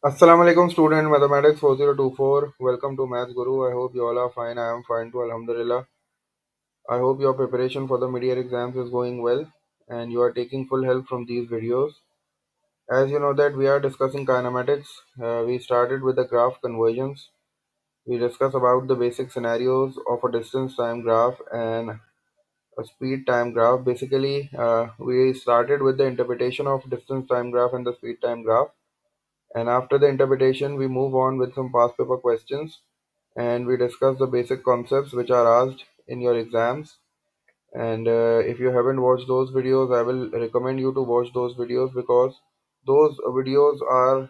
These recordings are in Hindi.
Assalamu alaikum student mathematics 4024. Welcome to Maths Guru. I hope you all are fine. I am fine too, Alhamdulillah. I hope your preparation for the mid-year exams is going well and you are taking full help from these videos. As you know that we are discussing kinematics. We started with the graph conversions. We discussed about the basic scenarios of a distance time graph and a speed time graph. Basically, we started with the interpretation of distance time graph and the speed time graph. And after the interpretation, we move on with some past paper questions and we discuss the basic concepts which are asked in your exams. And if you haven't watched those videos, I will recommend you to watch those videos because those videos are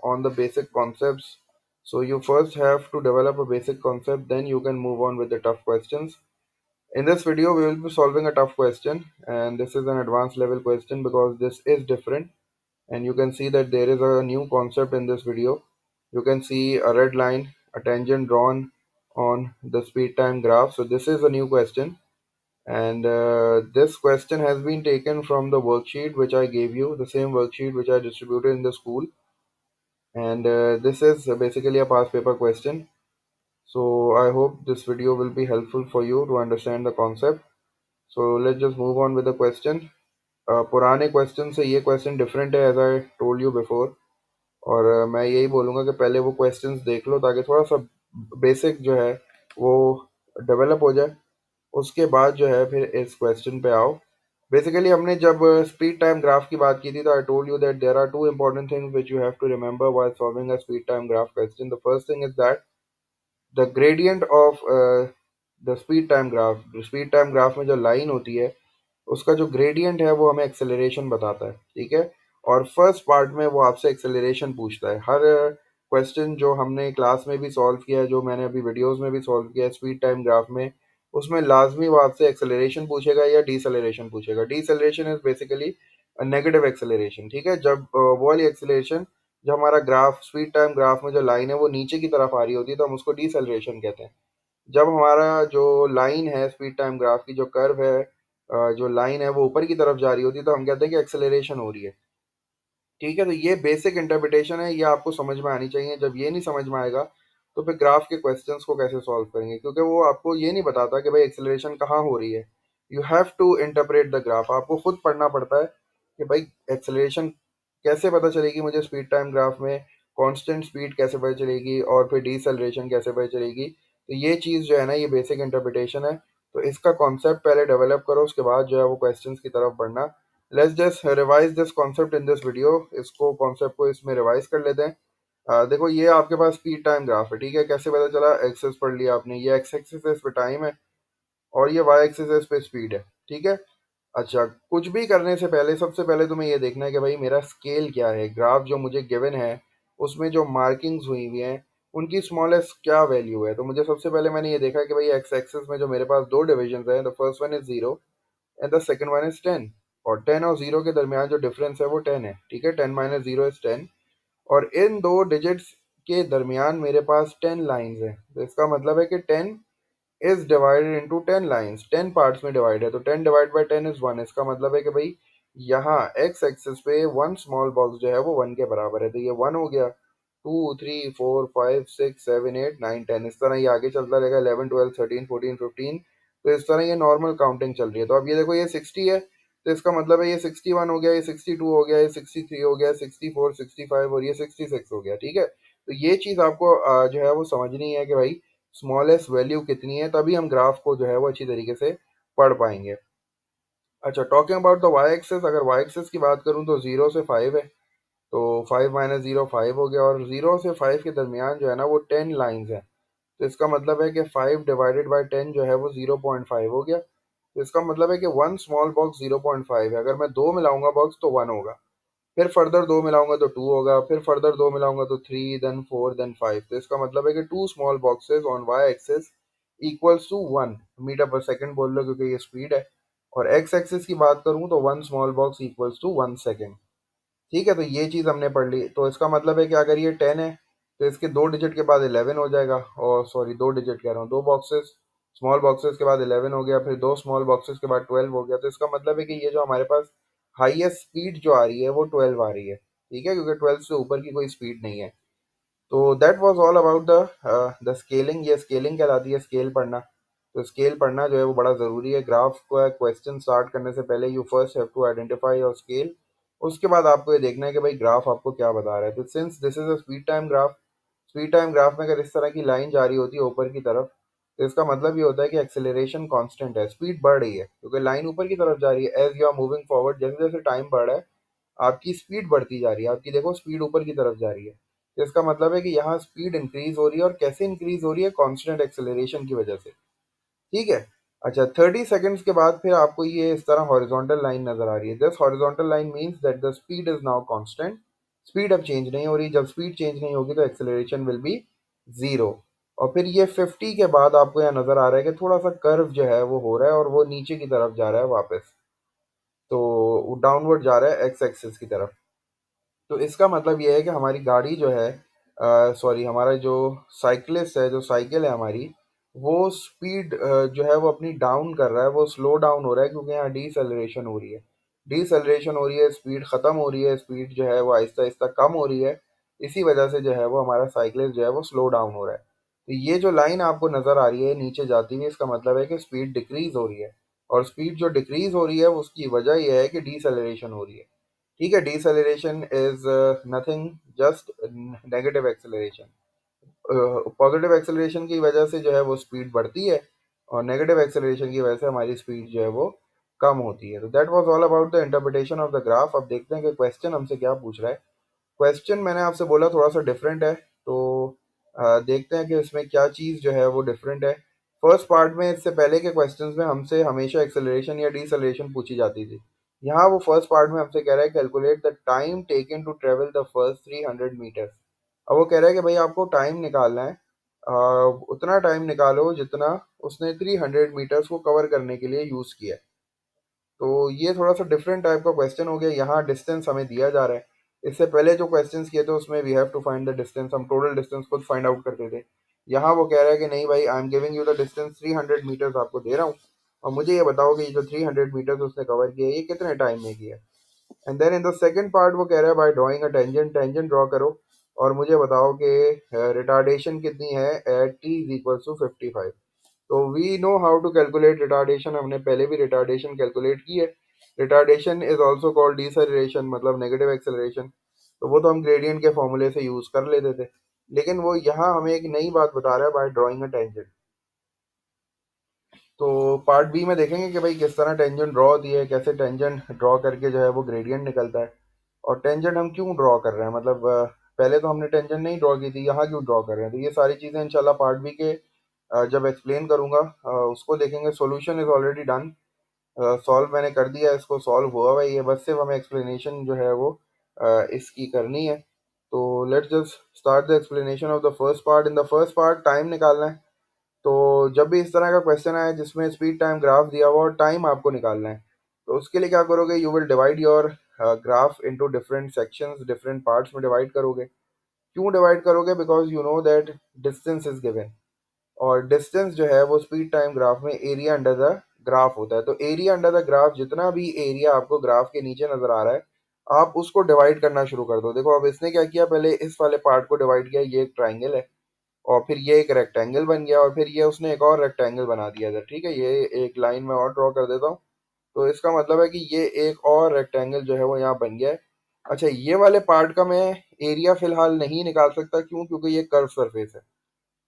on the basic concepts. So you first have to develop a basic concept, then you can move on with the tough questions. In this video, we will be solving a tough question, and this is an advanced level question because this is different, and you can see that there is a new concept in this video. You can see a red line, a tangent drawn on the speed time graph. So this is a new question, and this question has been taken from the worksheet which I gave you, the same worksheet which I distributed in the school. And this is basically a past paper question. So I hope this video will be helpful for you to understand the concept. So let's just move on with the question. पुराने क्वेश्चन से ये क्वेश्चन डिफरेंट है, as I told you before. और मैं यही बोलूँगा कि पहले वो क्वेश्चंस देख लो ताकि थोड़ा सा बेसिक जो है वो डेवलप हो जाए. उसके बाद जो है फिर इस क्वेश्चन पे आओ. बेसिकली हमने जब स्पीड टाइम ग्राफ की बात की थी तो I told you that there are two important things which you have to remember while solving a speed time graph question. The first thing is that the gradient of the speed time graph में जो लाइन होती है उसका जो ग्रेडियंट है वो हमें एक्सेलरेशन बताता है, ठीक है. और फर्स्ट पार्ट में वो आपसे एक्सेलरेशन पूछता है. हर क्वेश्चन जो हमने क्लास में भी सॉल्व किया है, जो मैंने अभी वीडियोस में भी सॉल्व किया है स्पीड टाइम ग्राफ में, उसमें लाजमी वो आपसे एक्सेलरेशन पूछेगा या डीसेलरेशन पूछेगा. Deceleration is basically negative acceleration, ठीक है. जब वो वाली एक्सेलरेशन, जब हमारा ग्राफ स्पीड टाइम ग्राफ में जो लाइन है वो नीचे की तरफ आ रही होती है तो हम उसको डीसेलरेशन कहते हैं. जब हमारा जो लाइन है स्पीड टाइम ग्राफ की जो कर्व है, जो लाइन है वो ऊपर की तरफ जा रही होती है तो हम कहते हैं कि एक्सेलरेशन हो रही है, ठीक है. तो ये बेसिक इंटरप्रिटेशन है, ये आपको समझ में आनी चाहिए. जब ये नहीं समझ में आएगा तो फिर ग्राफ के क्वेश्चंस को कैसे सॉल्व करेंगे, क्योंकि वो आपको ये नहीं बताता कि भाई एक्सेलरेशन कहाँ हो रही है. You have to interpret the graph. आपको खुद पढ़ना पड़ता है कि भाई एक्सेलरेशन कैसे पता चलेगी मुझे स्पीड टाइम ग्राफ में, कांस्टेंट स्पीड कैसे पता चलेगी, और फिर डीसेलरेशन कैसे पता चलेगी. तो ये चीज़ जो है ना, ये बेसिक इंटरप्रिटेशन है. तो इसका कॉन्सेप्ट पहले डेवलप करो, उसके बाद जो है वो क्वेश्चंस की तरफ बढ़ना. Let's just revise this concept in this video. इसको कॉन्सेप्ट को इसमें रिवाइज कर लेते हैं. देखो ये आपके पास स्पीड टाइम ग्राफ है, ठीक है. कैसे पता चला, एक्सेस पढ़ लिया आपने. ये एक्स एक्सिस इस पे टाइम है और ये वाई एक्सिस इस पे स्पीड है, ठीक है. अच्छा, कुछ भी करने से पहले सबसे पहले तुम्हें ये देखना है कि भाई मेरा स्केल क्या है. ग्राफ जो मुझे गिवन है उसमें जो मार्किंग्स हुई हुई हैं उनकी स्मॉलेस्ट क्या वैल्यू है. तो मुझे सबसे पहले मैंने ये देखा कि भाई एक्स एक्सिस में जो मेरे पास दो डिविजन हैं, the first one is 0 and the second one is 10. और 10 और 0 के दरमियान जो डिफरेंस है वो 10 है, ठीक है. 10 माइनस 0 इज 10. और इन दो डिजिट्स के दरमियान मेरे पास 10 लाइंस हैं. तो इसका मतलब है कि 10 is divided into 10 lines. 10 parts में डिवाइड है तो 10 डिवाइड बाय 10 इज 1. इसका मतलब है कि भाई यहाँ एक्स एक्सिस पे वन स्मॉल बॉक्स जो है वो 1 के बराबर है. तो ये 1 हो गया. 2 3 4 5 6 7 8 9 10, इस तरह ये आगे चलता रहेगा. 11 12 13 14 15. तो इस तरह ये नॉर्मल काउंटिंग चल रही है. तो अब ये देखो ये 60 है तो इसका मतलब है ये 61 हो गया, ये 62 हो गया, ये 63 हो गया, 64 65 और ये 66 हो गया, ठीक है. तो ये चीज़ आपको जो है वो समझनी है कि भाई स्मॉलेस्ट वैल्यू कितनी है, तभी हम ग्राफ को जो है वो अच्छी तरीके से पढ़ पाएंगे. अच्छा, talking about the Y axis, अगर वाई एक्सेस की बात करूं तो 0 से 5 है. तो 5 माइनस 0 5 हो गया. और 0 से 5 के दरमियान जो है ना वो 10 लाइंस हैं. तो इसका मतलब है कि 5 डिवाइडेड बाई 10 जो है वो 0.5 हो गया. तो इसका मतलब है कि वन स्मॉल बॉक्स 0.5 है. अगर मैं दो मिलाऊंगा बॉक्स तो 1 होगा, फिर फर्दर दो मिलाऊंगा तो 2 होगा, फिर फर्दर दो मिलाऊंगा तो 3, देन 4, देन 5. तो इसका मतलब है कि two small boxes on Y axis equals to 1 metre पर सेकंड बोल लो क्योंकि ये स्पीड है. और एक्स एक्सिस की बात करूं तो one small box equals to 1 second, ठीक है. तो ये चीज़ हमने पढ़ ली. तो इसका मतलब है कि अगर ये 10 है तो इसके दो डिजिट के बाद 11 हो जाएगा. और सॉरी, दो डिजिट कह रहा हूँ, दो बॉक्सेस स्मॉल बॉक्सेस के बाद 11 हो गया, फिर दो स्मॉल बॉक्सेस के बाद 12 हो गया. तो इसका मतलब है कि ये जो हमारे पास हाईएस्ट स्पीड जो आ रही है वो 12 आ रही है. ठीक है, क्योंकि 12 से ऊपर की कोई स्पीड नहीं है। तो that was all about the scaling. ये स्केलिंग कहलाती है, स्केल पढ़ना। तो स्केल पढ़ना जो है वो बड़ा ज़रूरी है। ग्राफ का क्वेश्चन स्टार्ट करने से पहले you first have to identify your scale. उसके बाद आपको ये देखना है कि भाई ग्राफ आपको क्या बता रहा है। तो since this is a speed time graph, speed time graph में अगर इस तरह की लाइन जा रही होती है ऊपर की तरफ, तो इसका मतलब ये होता है कि एक्सेलरेशन कांस्टेंट है, स्पीड बढ़ रही है, क्योंकि लाइन ऊपर की तरफ जा रही है। As you are moving forward, जैसे जैसे टाइम बढ़ रहा है आपकी स्पीड बढ़ती जा रही है। आपकी देखो स्पीड ऊपर की तरफ जा रही है, तो इसका मतलब है कि यहाँ स्पीड इंक्रीज हो रही है। और कैसे इंक्रीज हो रही है? कांस्टेंट एक्सेलरेशन की वजह से। ठीक है। अच्छा, 30 सेकंड्स के बाद फिर आपको ये इस तरह हॉरिजॉन्टल लाइन नजर आ रही है। This horizontal line means that the speed is now constant. Speed अब चेंज नहीं हो रही। जब स्पीड चेंज नहीं होगी तो एक्सेलरेशन विल बी जीरो। और फिर ये 50 के बाद आपको यहाँ नजर आ रहा है कि थोड़ा सा कर्व जो है वो हो रहा है और वो नीचे की तरफ जा रहा है वापस। तो डाउनवर्ड जा रहा है एक्स एक्सिस की तरफ। तो इसका मतलब ये है कि हमारी गाड़ी जो है, सॉरी, हमारा जो साइकिलिस्ट है, जो साइकिल है हमारी, वो स्पीड जो है वो अपनी डाउन कर रहा है, वो स्लो डाउन हो रहा है, क्योंकि यहाँ डीसेलरेशन हो रही है। डीसेलरेशन हो रही है, स्पीड ख़त्म हो रही है, स्पीड जो है वो आहिस्ता आहिस्ता कम हो रही है। इसी वजह से जो है वो हमारा साइकिलिस्ट जो है वो स्लो डाउन हो रहा है। तो ये जो लाइन आपको नज़र आ रही है नीचे जाती हुई, इसका मतलब है कि स्पीड डिक्रीज हो रही है। और स्पीड जो डिक्रीज हो रही है उसकी वजह यह है कि डीसेलरेशन हो रही है। ठीक है, desalination is nothing, just negative acceleration. Positive acceleration की वजह से जो है वो स्पीड बढ़ती है, और नेगेटिव एक्सेलरेशन की वजह से हमारी स्पीड जो है वो कम होती है। तो that was all about the interpretation of the graph. अब देखते हैं कि क्वेश्चन हमसे क्या पूछ रहा है। क्वेश्चन मैंने आपसे बोला थोड़ा सा डिफरेंट है, तो देखते हैं कि इसमें क्या चीज़ जो है वो डिफरेंट है। फर्स्ट पार्ट में, इससे पहले के क्वेश्चंस में हमसे हमेशा एक्सेलरेशन या डिसलेरेशन पूछी जाती थी। यहाँ वो फर्स्ट पार्ट में हमसे कह रहा है calculate the time taken to travel the first 300 metres. अब वो कह रहा है कि भाई आपको टाइम निकालना है, उतना टाइम निकालो जितना उसने 300 मीटर्स को कवर करने के लिए यूज़ किया है। तो ये थोड़ा सा डिफरेंट टाइप का क्वेश्चन हो गया। यहाँ डिस्टेंस हमें दिया जा रहा है। इससे पहले जो क्वेश्चंस किए थे उसमें we have to find the distance, हम टोटल डिस्टेंस खुद फाइंड आउट करते थे। यहाँ वो कह रहा है कि नहीं भाई, I am giving you the distance, 300 metres आपको दे रहा हूँ, और मुझे ये बताओ कि ये जो 300 मीटर्स उसने कवर किया है ये कितने टाइम में किया है। And then in the second part वो कह रहा है by drawing a tangent, tangent draw करो और मुझे बताओ कि रिटार्डेशन कितनी है at T is equal to 55। तो we know how to calculate retardation, हमने पहले भी रिटार्डेशन कैलकुलेट की है। Retardation is also called deceleration, मतलब नेगेटिव एक्सेलरेशन। तो वो तो हम ग्रेडियंट के फॉर्मूले से यूज कर लेते थे, लेकिन वो यहाँ हमें एक नई बात बता रहा है बाय ड्राइंग अ टेंजेंट। तो पार्ट बी में देखेंगे कि भाई किस तरह टेंजेंट ड्रॉ होती है, कैसे टेंजेंट ड्रॉ करके जो है वो ग्रेडियंट निकलता है, और टेंजेंट हम क्यों ड्रॉ कर रहे हैं, मतलब पहले तो हमने टेंजेंट नहीं ड्रॉ की थी, यहाँ क्यों ड्रॉ कर रहे हैं। तो ये सारी चीज़ें इंशाल्लाह पार्ट बी के जब एक्सप्लेन करूंगा उसको देखेंगे। Solution is already done, solve मैंने कर दिया, इसको सॉल्व हुआ हुआ है ये, बस सिर्फ हमें एक्सप्लेनेशन जो है वो इसकी करनी है। तो let's just start the explanation of the first part. In the first part time निकालना है। तो जब भी इस तरह का क्वेश्चन आए जिसमें स्पीड टाइम ग्राफ दिया हुआ और टाइम आपको निकालना है, तो उसके लिए क्या करोगे, you will divide your graph into different sections, different parts में डिवाइड करोगे। क्यों डिवाइड करोगे? Because you know that distance is given, और डिस्टेंस जो है वो स्पीड टाइम ग्राफ में एरिया अंडर द ग्राफ होता है। तो एरिया अंडर द ग्राफ, जितना भी एरिया आपको ग्राफ के नीचे नजर आ रहा है, आप उसको डिवाइड करना शुरू कर दो। देखो अब इसने क्या किया, पहले इस वाले पार्ट को डिवाइड किया, ये एक ट्राइंगल है, और फिर ये एक रेक्टेंगल बन गया, और फिर ये उसने एक और रेक्टेंगल बना दिया इधर। ठीक है, ये एक लाइन में और ड्रॉ कर देता हूँ। तो इसका मतलब है कि ये एक और रेक्टेंगल जो है वो यहाँ बन गया है। अच्छा, ये वाले पार्ट का मैं एरिया फिलहाल नहीं निकाल सकता, क्यों? क्योंकि ये कर्व सरफेस है,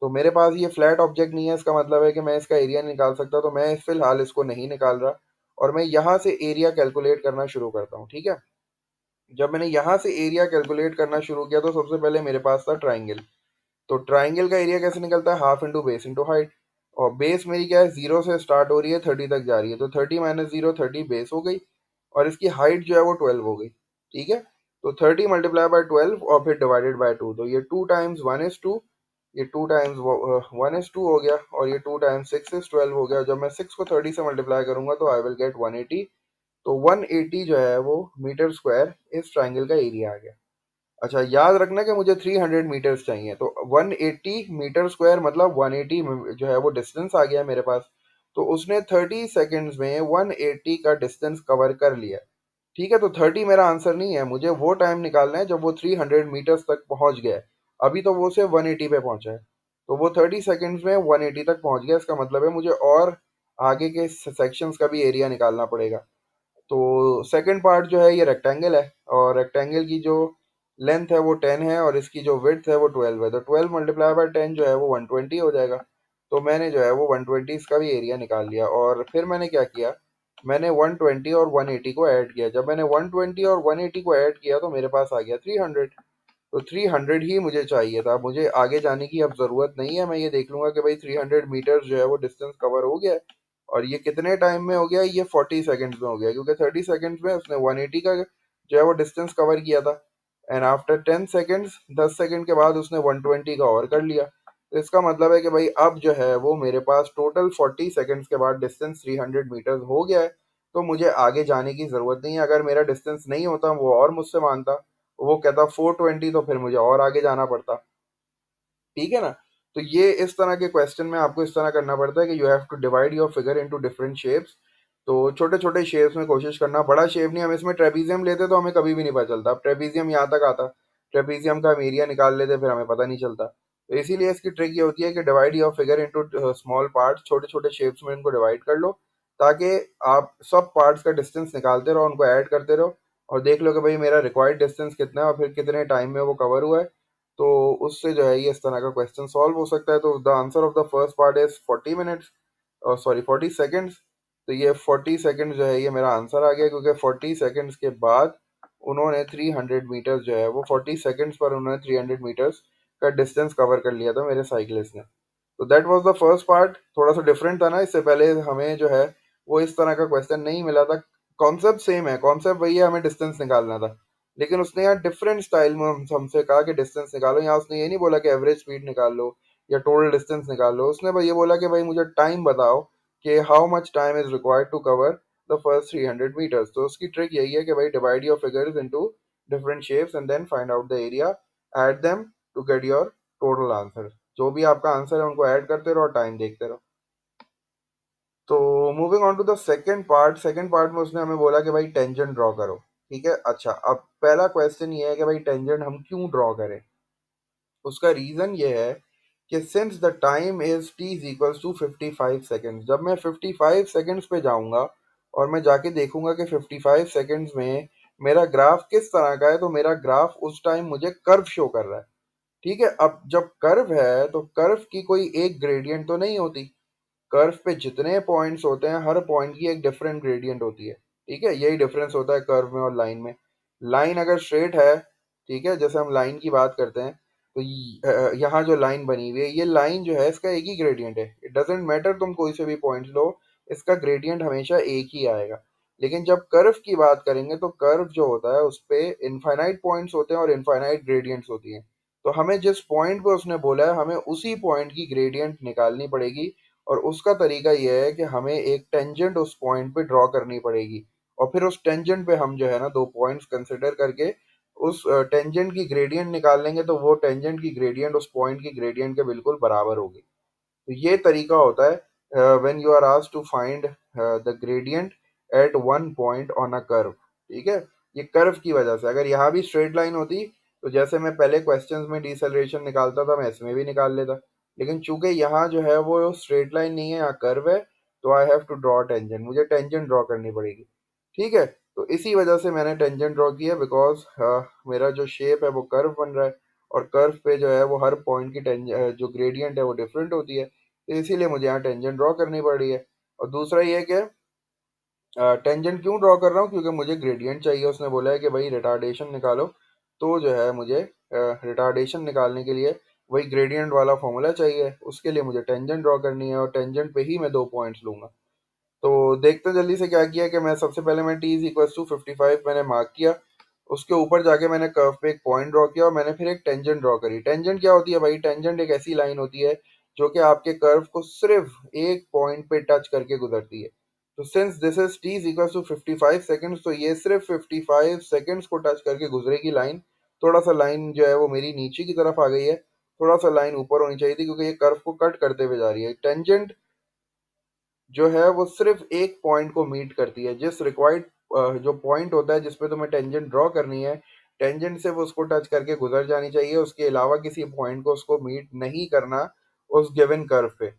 तो मेरे पास ये फ्लैट ऑब्जेक्ट नहीं है। इसका मतलब है कि मैं इसका एरिया नहीं निकाल सकता, तो मैं फिलहाल इसको नहीं निकाल रहा, और मैं यहाँ से एरिया कैलकुलेट करना शुरू करता हूँ। ठीक है, जब मैंने यहाँ से एरिया कैलकुलेट करना शुरू किया तो सबसे पहले मेरे पास था ट्राइंगल। तो ट्राइंगल का एरिया कैसे निकलता है? Half into base into height. और बेस मेरी क्या है, जीरो से स्टार्ट हो रही है, 30 तक जा रही है, तो 30 - 0, 30 बेस हो गई, और इसकी हाइट जो है वो 12 हो गई। ठीक है, तो 30 मल्टीप्लाई बाय 12 और फिर डिवाइडेड बाय 2, तो ये 2 टाइम्स 1 is 2, ये 2 टाइम्स 1 is 2 हो गया, और ये 2 टाइम्स 6 is 12 हो गया। जब मैं 6 को 30 से मल्टीप्लाई करूंगा तो आई विल गेट 180। तो 180 जो है वो मीटर स्क्वायर इस ट्राइंगल का एरिया आ गया। अच्छा, याद रखना कि मुझे 300 मीटर्स चाहिए, तो 180 मीटर स्क्वायर मतलब 180 जो है वो डिस्टेंस आ गया मेरे पास। तो उसने 30 सेकंड्स में 180 का डिस्टेंस कवर कर लिया। ठीक है, तो 30 मेरा आंसर नहीं है, मुझे वो टाइम निकालना है जब वो 300 मीटर्स तक पहुंच गया है। अभी तो वो सिर्फ 180 पे पहुंचा है, तो वो 30 सेकेंड्स में 180 तक पहुंच गया, इसका मतलब है मुझे और आगे के सेक्शंस का भी एरिया निकालना पड़ेगा। तो सेकंड पार्ट जो है ये रेक्टेंगल है, और रेक्टेंगल की जो लेंथ है वो 10 है, और इसकी जो विड्थ है वो 12 है, तो 12 मल्टीप्लाई बाय 10 जो है वो 120 हो जाएगा। तो मैंने जो है वो 120 इसका भी एरिया निकाल लिया, और फिर मैंने क्या किया, मैंने 120 और 180 को ऐड किया। जब मैंने 120 और 180 को ऐड किया तो मेरे पास आ गया 300। तो 300 ही मुझे चाहिए था, मुझे आगे जाने की अब ज़रूरत नहीं है। मैं ये देख लूंगा कि भाई 300 मीटर्स जो है वो डिस्टेंस कवर हो गया है, और ये कितने टाइम में हो गया, ये 40 सेकेंड्स में हो गया, क्योंकि 30 सेकेंड्स में उसने 180 का जो है वो डिस्टेंस कवर किया था। एंड आफ्टर 10 सेकेंड्स, 10 सेकेंड के बाद उसने 120 का और कर लिया। तो इसका मतलब है कि भाई अब जो है वो मेरे पास टोटल 40 सेकेंड्स के बाद डिस्टेंस 300 मीटर्स हो गया है। तो मुझे आगे जाने की ज़रूरत नहीं है। अगर मेरा डिस्टेंस नहीं होता, वो और मुझसे मांगता, वो कहता 420, तो फिर मुझे और आगे जाना पड़ता। ठीक है ना। तो ये इस तरह के क्वेश्चन में आपको इस तरह करना पड़ता है कि you have to divide your figure into different shapes. तो छोटे छोटे शेप्स में कोशिश करना, बड़ा शेप नहीं। हम इसमें ट्रेपीजियम लेते तो हमें कभी भी नहीं पता चलता, अब ट्रेपीजियम यहाँ तक आता, ट्रेपीजियम का हम एरिया निकाल लेते, फिर हमें पता नहीं चलता। तो इसीलिए इसकी ट्रिक ये होती है कि divide your figure into small parts, छोटे छोटे शेप्स में इनको डिवाइड कर लो, ताकि आप सब पार्ट्स का डिस्टेंस निकालते रहो, उनको ऐड करते रहो, और देख लो कि भाई मेरा रिक्वायर्ड डिस्टेंस कितना है और फिर कितने टाइम में वो कवर हुआ है। तो उससे जो है ये इस तरह का क्वेश्चन सॉल्व हो सकता है। तो the answer of the first part is 40 minutes, और सॉरी 40 सेकेंड्स। तो ये 40 सेकेंड्स जो है ये मेरा आंसर आ गया, क्योंकि 40 सेकेंड्स के बाद उन्होंने 300 मीटर्स जो है वो 40 सेकेंड्स पर उन्होंने 300 मीटर्स का डिस्टेंस कवर कर लिया था मेरे साइकिलिस्ट ने। तो that was the first part, थोड़ा सा डिफरेंट था ना, इससे पहले हमें जो है वो इस तरह का क्वेश्चन नहीं मिला था। कॉन्सेप्ट सेम है, कॉन्सेप्ट वही है, हमें डिस्टेंस निकालना था, लेकिन उसने यहाँ डिफरेंट स्टाइल में हमसे कहा कि डिस्टेंस निकालो। यहाँ उसने ये नहीं बोला कि एवरेज स्पीड निकाल लो या टोटल डिस्टेंस निकाल लो, उसने भाई ये बोला कि भाई मुझे टाइम बताओ कि how much time is required to cover the first 300 metres. तो उसकी ट्रिक यही है कि भाई divide your figures into different shapes and then find out the area, add them to get your total answer. जो भी आपका आंसर है उनको ऐड करते रहो और टाइम देखते रहो। तो moving on to the second part में उसने हमें बोला कि भाई टेंजेंट ड्रॉ करो। ठीक है, अच्छा, अब पहला क्वेश्चन ये है कि भाई टेंजेंट हम क्यों ड्रॉ करें। उसका रीजन ये है कि since the time is T is equals to 55 seconds, जब मैं 55 सेकेंड्स पे जाऊंगा और मैं जाके देखूंगा कि 55 सेकेंड्स में मेरा ग्राफ किस तरह का है, तो मेरा ग्राफ उस टाइम मुझे कर्व शो कर रहा है। ठीक है, अब जब कर्व है तो कर्व की कोई एक ग्रेडियंट तो नहीं होती, कर्व पे जितने पॉइंट्स होते हैं हर पॉइंट की एक डिफरेंट ग्रेडियंट होती है। ठीक है, यही डिफरेंस होता है कर्व में और लाइन में। लाइन अगर स्ट्रेट है, ठीक है, जैसे हम लाइन की बात करते हैं, तो यहाँ जो लाइन बनी हुई है, ये लाइन जो है इसका एक ही ग्रेडियंट है। इट डजेंट मैटर तुम कोई से भी पॉइंट लो, इसका ग्रेडियंट हमेशा एक ही आएगा। लेकिन जब कर्व की बात करेंगे तो कर्व जो होता है उस पे इनफाइनाइट पॉइंट्स होते हैं और इनफाइनाइट ग्रेडियंट्स होती हैं। तो हमें जिस पॉइंट पे उसने बोला है हमें उसी पॉइंट की ग्रेडियंट निकालनी पड़ेगी, और उसका तरीका यह है कि हमें एक टेंजेंट उस पॉइंट पे ड्रॉ करनी पड़ेगी, और फिर उस टेंजेंट पे हम जो है ना दो पॉइंट्स कंसिडर करके उस टेंजेंट की ग्रेडियंट निकाल लेंगे, तो वो टेंजेंट की ग्रेडियंट उस पॉइंट की ग्रेडियंट के बिल्कुल बराबर होगी। तो ये तरीका होता है when you are asked to find the gradient at one point on a curve. ठीक है, ये कर्व की वजह से, अगर यहाँ भी स्ट्रेट लाइन होती तो जैसे मैं पहले क्वेश्चंस में डिसलेरेशन निकालता था, मैं इसमें भी निकाल लेता। लेकिन चूंकि यहाँ जो है वो स्ट्रेट लाइन नहीं है, यहाँ कर्व है, तो I have to draw tangent, मुझे टेंजेंट ड्रॉ करनी पड़ेगी। ठीक है, तो इसी वजह से मैंने टेंजेंट ड्रॉ किया, बिकॉज मेरा जो शेप है वो कर्व बन रहा है, और कर्व पे जो है वो हर पॉइंट की जो ग्रेडियंट है वो डिफरेंट होती है, तो इसीलिए मुझे यहाँ टेंजेंट ड्रॉ करनी पड़ रही है। और दूसरा ये कि टेंजेंट क्यों ड्रॉ कर रहा हूँ, क्योंकि मुझे ग्रेडियंट चाहिए। उसने बोला है कि भाई रिटार्डेशन निकालो, तो जो है मुझे रिटार्डेशन निकालने के लिए वही ग्रेडियंट वाला फॉर्मूला चाहिए, उसके लिए मुझे टेंजेंट ड्रॉ करनी है, और टेंजेंट पे ही मैं दो पॉइंट्स लूंगा। तो देखते जल्दी से क्या किया कि मैं सबसे पहले मैं टी इज इक्वल टू 55 मैंने मार्क किया, उसके ऊपर जाके मैंने कर्व पे एक पॉइंट ड्रॉ किया, और मैंने फिर एक टेंजेंट ड्रॉ करी। टेंजेंट क्या होती है भाई, टेंजेंट एक ऐसी लाइन होती है जो कि आपके कर्व को सिर्फ एक पॉइंट पे टच करके गुजरती है। तो since this is T is equal to 55 seconds, तो ये सिर्फ 55 सेकेंड्स को टच करके गुजरेगी लाइन। थोड़ा सा लाइन जो है वो मेरी नीचे की तरफ आ गई है, थोड़ा सा लाइन ऊपर होनी चाहिए थी, क्योंकि ये कर्व को कट करते हुए जा रही है। टेंजेंट जो है वो सिर्फ एक पॉइंट को मीट करती है, जिस रिक्वायर्ड जो पॉइंट होता है जिसपे तुम्हें टेंजेंट ड्रॉ करनी है, टेंजेंट से वो उसको टच करके गुजर जानी चाहिए, उसके अलावा किसी पॉइंट को उसको मीट नहीं करना उस गिवन कर्व पे।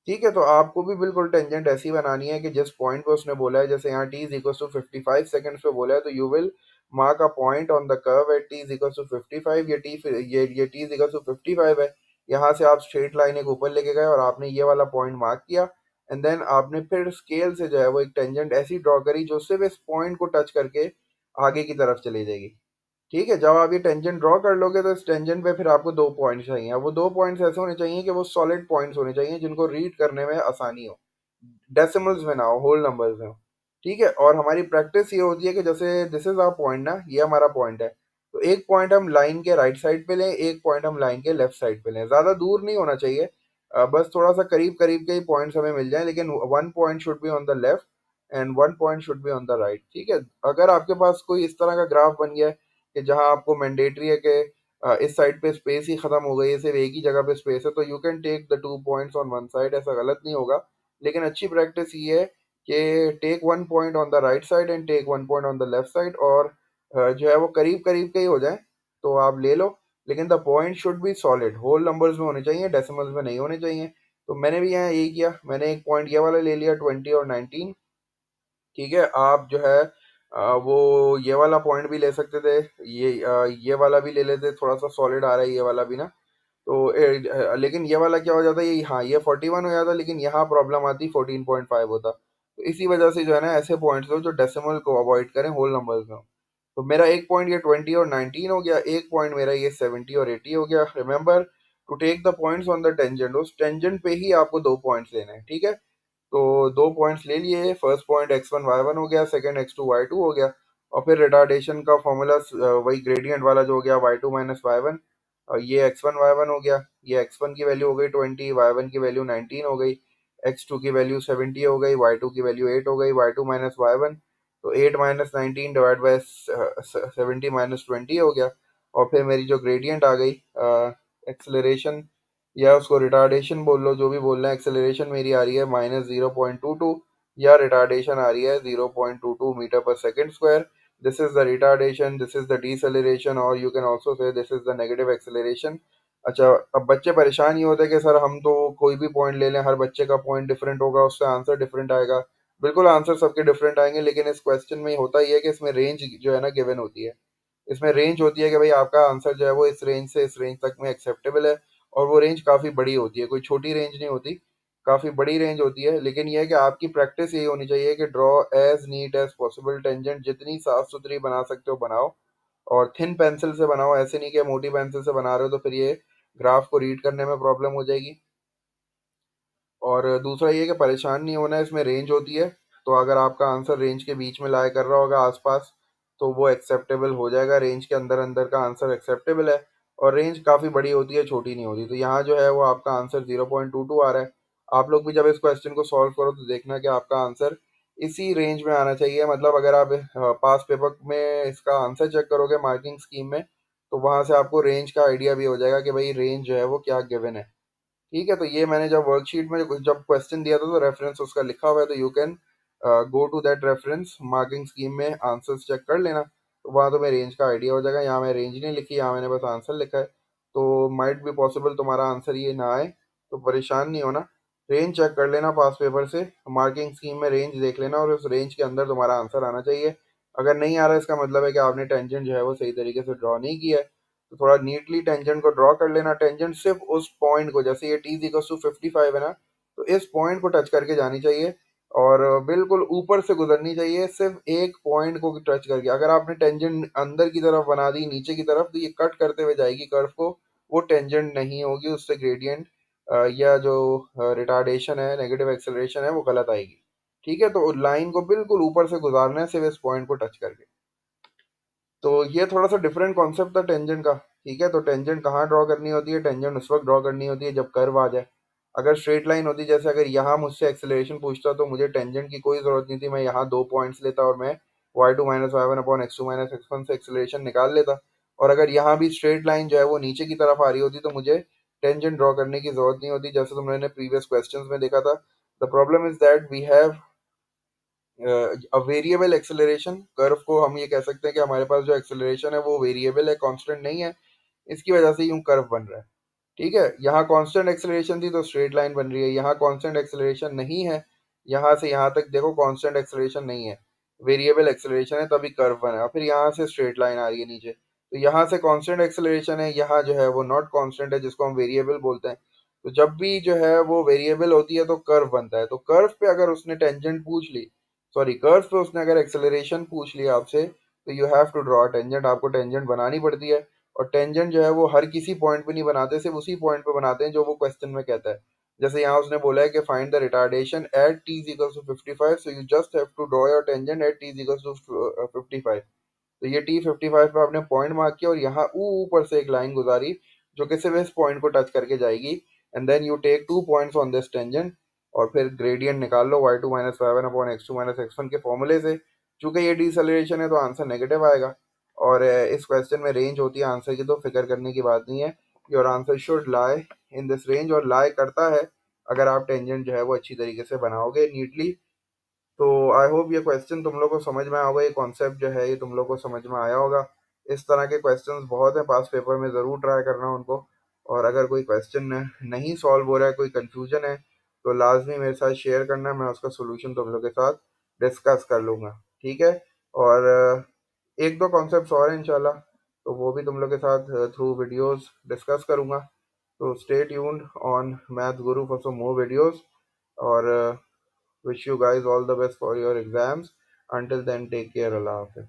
ठीक है, तो आपको भी बिल्कुल टेंजेंट ऐसी बनानी है कि जिस पॉइंट पे उसने बोला है, जैसे यहाँ T is equal to 55 seconds पे बोला है, तो you will mark a point on the curve at T is equal to 55। ये टी इज इक्वल टू 55 है, यहाँ से आप स्ट्रेट लाइन एक ऊपर लेके गए और आपने ये वाला पॉइंट मार्क किया, एंड देन आपने फिर स्केल से जो है वो एक टेंजेंट ऐसी ड्रॉ करी जो सिर्फ इस पॉइंट को टच करके आगे की तरफ चली जाएगी। ठीक है, जब आप ये टेंजेंट ड्रॉ कर लोगे तो इस टेंजेंट पे फिर आपको दो पॉइंट्स चाहिए। अब वो दो पॉइंट्स ऐसे होने चाहिए कि वो सॉलिड पॉइंट्स होने चाहिए जिनको रीड करने में आसानी हो, डेसिमल्स में ना हो, होल नंबर्स में हो। ठीक है, और हमारी प्रैक्टिस ये होती है कि जैसे दिस इज आवर पॉइंट ना, ये हमारा पॉइंट है, तो एक पॉइंट हम लाइन के राइट साइड पे लें, एक पॉइंट हम लाइन के लेफ्ट साइड पे लें, ज़्यादा दूर नहीं होना चाहिए, बस थोड़ा सा करीब करीब के ही पॉइंट्स हमें मिल जाए, लेकिन one point should be on the left and one point should be on the right. ठीक है, अगर आपके पास कोई इस तरह का ग्राफ बन गया है कि जहां आपको मैंडेटरी है कि इस साइड पे स्पेस ही खत्म हो गई है, सिर्फ एक ही जगह पे स्पेस है, तो you can take the two points on one side, ऐसा गलत नहीं होगा। लेकिन अच्छी प्रैक्टिस ये है कि take one point on the right side and take one point on the left side, और जो है वो करीब करीब के ही हो जाए तो आप ले लो, लेकिन the point should be solid, whole numbers में होने चाहिए, डेसिमल्स में नहीं होने चाहिए। तो मैंने भी यहाँ यही किया, मैंने एक पॉइंट ये वाला ले लिया 20 और 19। ठीक है, आप जो है वो ये वाला पॉइंट भी ले सकते थे, ये वाला भी ले लेते, थोड़ा सा सॉलिड आ रहा है ये वाला भी ना। तो लेकिन ये वाला क्या हो जाता है, ये हाँ ये 41 हो जाता, लेकिन यहाँ प्रॉब्लम आती 14.5 होता। तो इसी वजह से जो है ना ऐसे पॉइंट्स लो जो डेसिमल को अवॉइड करें, होल नंबर्स में हो। तो मेरा एक पॉइंट ये 20 और 19 हो गया, एक पॉइंट मेरा ये 70 और 80 हो गया। Remember to take the points on the tangent, उस टेंजेंट पे ही आपको दो पॉइंट्स लेने हैं। ठीक है, तो दो पॉइंट्स ले लिए, फर्स्ट पॉइंट x1 y1 हो गया, सेकंड x2 y2 हो गया, और फिर रिटार्डेशन का फॉर्मूला वही ग्रेडियंट वाला जो हो गया y2 - y1, और ये x1 y1 हो गया, ये x1 की वैल्यू हो गई 20, y1 की वैल्यू 19 हो गई, x2 की वैल्यू 70 हो गई, y2 की वैल्यू 8 हो गई, y2 - y1, तो 8 - 19 डिवाइड बाय 70 - 20 हो गया। और फिर मेरी जो ग्रेडियंट आ गई, एक्सेलरेशन या उसको रिटार्डेशन बोल लो, जो भी बोलना है, एक्सेलरेशन मेरी आ रही है -0.22, या रिटार्डेशन आ रही है 0.22 मीटर पर second square. This is the retardation, this is the deceleration, और you can also say this is the negative acceleration. अच्छा, अब बच्चे परेशान ये होते हैं कि सर हम तो कोई भी पॉइंट ले लें, हर बच्चे का पॉइंट डिफरेंट होगा, उससे आंसर डिफरेंट आएगा। बिल्कुल आंसर सबके डिफरेंट आएंगे, लेकिन इस क्वेश्चन में होता ही है कि इसमें रेंज जो है ना गिवन होती है, इसमें रेंज होती है कि भाई आपका आंसर जो है वो इस रेंज से इस रेंज तक में एक्सेप्टेबल है, और वो रेंज काफ़ी बड़ी होती है, कोई छोटी रेंज नहीं होती, काफ़ी बड़ी रेंज होती है। लेकिन यह है कि आपकी प्रैक्टिस यही होनी चाहिए कि draw as neat as possible, tangent जितनी साफ सुथरी बना सकते हो बनाओ, और थिन पेंसिल से बनाओ, ऐसे नहीं कि मोटी पेंसिल से बना रहे हो तो फिर ये ग्राफ को रीड करने में प्रॉब्लम हो जाएगी। और दूसरा ये कि परेशान नहीं होना है, इसमें रेंज होती है, तो अगर आपका आंसर रेंज के बीच में लाया कर रहा होगा आसपास, तो वो एक्सेप्टेबल हो जाएगा, रेंज के अंदर अंदर का आंसर एक्सेप्टेबल है। और रेंज काफ़ी बड़ी होती है, छोटी नहीं होती, तो यहाँ जो है वो आपका आंसर 0.22 आ रहा है। आप लोग भी जब इस क्वेश्चन को सॉल्व करो तो देखना कि आपका आंसर इसी रेंज में आना चाहिए। मतलब अगर आप पास पेपर में इसका आंसर चेक करोगे मार्किंग स्कीम में, तो वहाँ से आपको रेंज का आइडिया भी हो जाएगा कि भाई रेंज जो है वो क्या गिवन है। ठीक है, तो ये मैंने जब वर्कशीट में जब क्वेश्चन दिया था तो रेफरेंस उसका लिखा हुआ है, तो you can go to that reference, marking scheme में आंसर्स चेक कर लेना, तो वहाँ तुम्हें रेंज का आइडिया हो जाएगा। यहाँ मैं रेंज नहीं लिखी, यहाँ मैंने बस आंसर लिखा है, तो माइट बी पॉसिबल तुम्हारा आंसर ये ना आए, तो परेशान नहीं होना। रेंज चेक कर लेना पास पेपर से, मार्किंग स्कीम में रेंज देख लेना, और उस रेंज के अंदर तुम्हारा आंसर आना चाहिए। अगर नहीं आ रहा है, इसका मतलब है कि आपने टेंजेंट जो है वो सही तरीके से ड्रॉ नहीं किया है, तो थोड़ा नीटली टेंजेंट को ड्रॉ कर लेना। टेंजेंट सिर्फ उस पॉइंट को, जैसे ये टी इक्वल टू 55 है ना, तो इस पॉइंट को टच करके जानी चाहिए, और बिल्कुल ऊपर से गुजरनी चाहिए, सिर्फ एक पॉइंट को टच करके। अगर आपने टेंजेंट अंदर की तरफ बना दी, नीचे की तरफ, तो ये कट करते हुए जाएगी कर्व को, वो टेंजेंट नहीं होगी, उससे ग्रेडियंट या जो रिटार्डेशन है, नेगेटिव एक्सेलरेशन है, वो गलत आएगी। ठीक है, तो लाइन को बिल्कुल ऊपर से गुजारना है, सिर्फ इस पॉइंट को टच करके। तो ये थोड़ा सा डिफरेंट कॉन्सेप्ट था टेंजेंट का। ठीक है, तो टेंजेंट कहाँ ड्रॉ करनी होती है, टेंजेंट उस वक्त ड्रॉ करनी होती है जब कर्व आ जाए। अगर स्ट्रेट लाइन होती, जैसे अगर यहाँ मुझसे एक्सेलरेशन पूछता, तो मुझे टेंजेंट की कोई ज़रूरत नहीं थी, मैं यहाँ दो पॉइंट्स लेता और मैं y2 - y1/x2 - x1 से एक्सेलरेशन निकाल लेता। और अगर यहाँ भी स्ट्रेट लाइन जो है वो नीचे की तरफ आ रही होती, तो मुझे टेंजेंट ड्रॉ करने की ज़रूरत नहीं होती, जैसे तुमने प्रीवियस क्वेश्चंस में देखा था। The problem is that we have variable acceleration curve को हम ये कह सकते हैं कि हमारे पास जो एक्सेलरेशन है वो वेरिएबल है, कांस्टेंट नहीं है, इसकी वजह से यूं कर्व बन रहा है। ठीक है, यहाँ कांस्टेंट एक्सेलरेशन थी तो स्ट्रेट लाइन बन रही है, यहाँ कांस्टेंट एक्सेलरेशन नहीं है, यहाँ से यहाँ तक देखो कांस्टेंट एक्सेलरेशन नहीं है, वेरिएबल एक्सेलरेशन है, तभी कर्व बना। फिर यहाँ से स्ट्रेट लाइन आ रही है नीचे, तो यहाँ से कांस्टेंट एक्सेलरेशन है, यहाँ जो है वो नॉट कांस्टेंट है जिसको हम वेरिएबल बोलते हैं। तो जब भी जो है वो वेरिएबल होती है तो कर्व बनता है। तो कर्व पे अगर उसने टेंजेंट पूछ ली, सॉरी कर्व पे उसने अगर एक्सेलरेशन पूछ लिया आपसे, तो you have to draw tangent, आपको टेंजेंट बनानी पड़ती है। और टेंजेंट जो है वो हर किसी पॉइंट पे नहीं बनाते, सिर्फ उसी पॉइंट पे बनाते हैं जो वो क्वेश्चन में कहता है। जैसे यहाँ उसने बोला है कि find the retardation at T is equal to 55, so you just have to draw your tangent at T is equal to 55। तो ये T55 पे आपने पॉइंट मार्क किया और यहाँ ऊपर से एक लाइन गुजारी जो कि सिर्फ इस पॉइंट को टच करके जाएगी, and then you take 2 points on this tangent, और फिर ग्रेडियंट निकाल लो y2 minus Y one upon X two minus X one के फॉर्मूले से। चूंकि ये डिसलेरेशन है तो आंसर नेगेटिव आएगा, और इस क्वेश्चन में रेंज होती है आंसर की, तो फिक्र करने की बात नहीं है। Your answer should lie in this range, और लाई करता है अगर आप टेंजेंट जो है वो अच्छी तरीके से बनाओगे नीटली। तो आई होप ये क्वेश्चन तुम लोग को समझ में आया होगा, ये कॉन्सेप्ट जो है ये तुम लोग को समझ में आया होगा। इस तरह के क्वेश्चंस बहुत हैं पास पेपर में, ज़रूर ट्राई करना उनको। और अगर कोई क्वेश्चन नहीं सॉल्व हो रहा है, कोई कंफ्यूजन है, तो लाजमी मेरे साथ शेयर करना, मैं उसका सोल्यूशन तुम लोग के साथ डिस्कस कर लूँगा। ठीक है, और एक दो कॉन्सेप्ट्स और हैं इंशाल्लाह, तो वो भी तुम लोग के साथ थ्रू वीडियोस डिस्कस करूँगा। तो stay tuned on math Guru for some more videos, और wish you guys all the best for your exams. Until then, take care. Allah Hafiz.